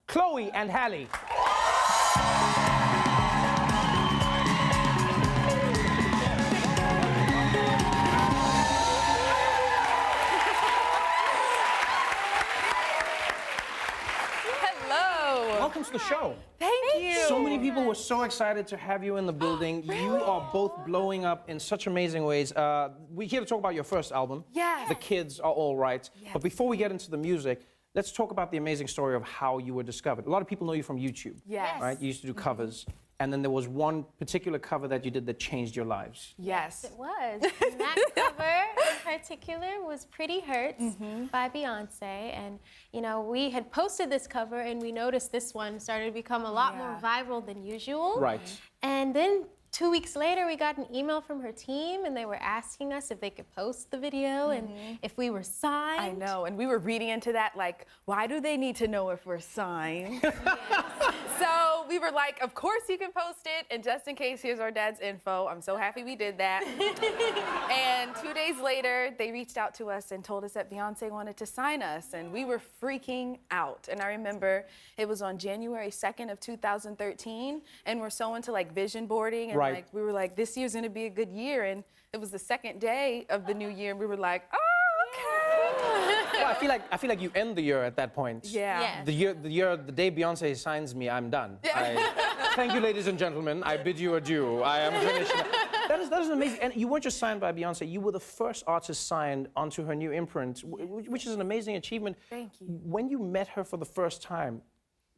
Chloe and Halle. Welcome to the show. Thank you. So many people were so excited to have you in the building. Really? You are both blowing up in such amazing ways. We're here to talk about your first album. Yes. The Kids Are All Right. Yes. But before we get into the music, let's talk about the amazing story of how you were discovered. A lot of people know you from YouTube. Yes. Right? You used to do covers. And then there was one particular cover that you did that changed your lives. Yes. It was. And that cover in particular was Pretty Hurts by Beyoncé. And, you know, we had posted this cover and we noticed this one started to become a lot more viral than usual. Right. And then 2 weeks later, we got an email from her team and they were asking us if they could post the video and if we were signed. I know, and we were reading into that like, why do they need to know if we're signed? So we were like, of course you can post it, and just in case, here's our dad's info. I'm so happy we did that. And 2 days later, they reached out to us and told us that Beyoncé wanted to sign us, and we were freaking out. And I remember it was on January 2nd of 2013, and we're so into like vision boarding, and like we were like, this year's gonna be a good year, and it was the second day of the new year, and we were like, oh, okay. Well, I feel like you end the year at that point. Yeah. Yes. The day Beyoncé signs me, I'm done. Thank you, ladies and gentlemen. I bid you adieu. I am finished. That is amazing. And you weren't just signed by Beyoncé. You were the first artist signed onto her new imprint, which is an amazing achievement. Thank you. When you met her for the first time,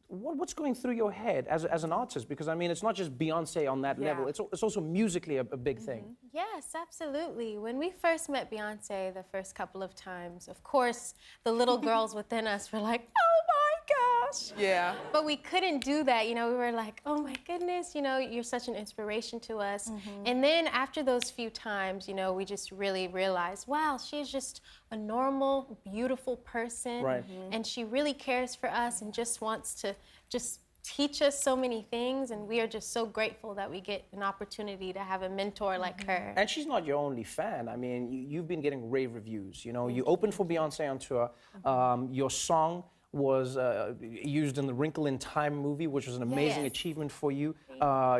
what's going through your head as an artist? Because, I mean, it's not just Beyoncé on that level. It's also musically a big thing. Yes, absolutely. When we first met Beyoncé the first couple of times, of course, the little girls within us were like, oh my gosh. Yeah. But we couldn't do that. You know, we were like, oh my goodness, you know, you're such an inspiration to us. And then after those few times, you know, we just really realized, wow, she's just a normal, beautiful person. Right. And she really cares for us and just wants to just teach us so many things, and we are just so grateful that we get an opportunity to have a mentor like her. And she's not your only fan. I mean, you've been getting rave reviews. You know, you opened for Beyoncé on tour. Your song was used in the Wrinkle in Time movie, which was an amazing achievement for you.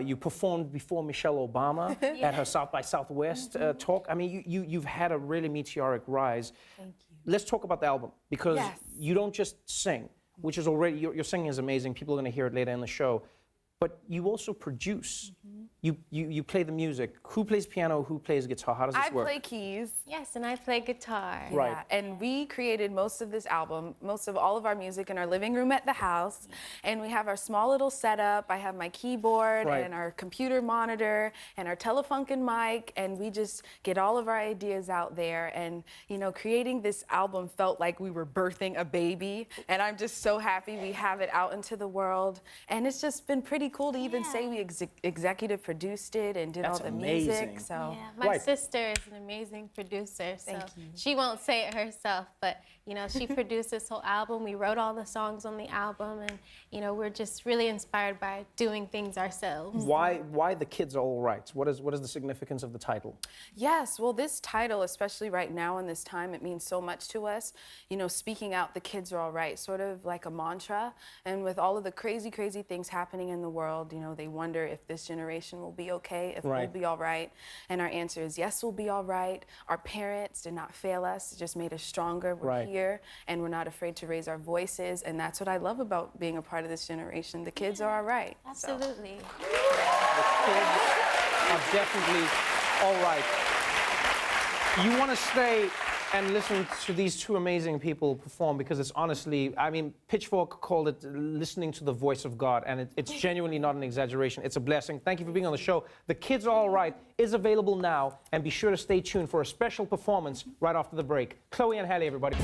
You performed before Michelle Obama at her South by Southwest talk. I mean, you've had a really meteoric rise. Thank you. Let's talk about the album, because you don't just sing, which is already, your singing is amazing. People are going to hear it later in the show. But you also produce. You play the music. Who plays piano? Who plays guitar? How does this work? I play keys. Yes, and I play guitar. Right. Yeah, and we created most of this album, most of all of our music in our living room at the house. And we have our small little setup. I have my keyboard and our computer monitor and our Telefunken mic, and we just get all of our ideas out there. And, you know, creating this album felt like we were birthing a baby. And I'm just so happy we have it out into the world. And it's just been pretty cool to even say we executive produced it and did all the music. So my sister is an amazing producer, so she won't say it herself, but you know, she produced this whole album. We wrote all the songs on the album, and you know, we're just really inspired by doing things ourselves. Why The Kids Are All Right? What is the significance of the title? Yes, well, this title, especially right now in this time, it means so much to us. You know, speaking out, the kids are all right, sort of like a mantra. And with all of the crazy, crazy things happening in the world, you know, they wonder if this generation will be okay, if we'll be all right. And our answer is yes, we'll be all right. Our parents did not fail us, it just made us stronger. We're here, and we're not afraid to raise our voices. And that's what I love about being a part of this generation. The kids are all right. Absolutely. The kids are definitely all right. You want to stay and listen to these two amazing people perform, because it's honestly, I mean, Pitchfork called it listening to the voice of God, and it's genuinely not an exaggeration. It's a blessing. Thank you for being on the show. The Kids Are All Right is available now, and be sure to stay tuned for a special performance right after the break. Chloe and Halle, everybody.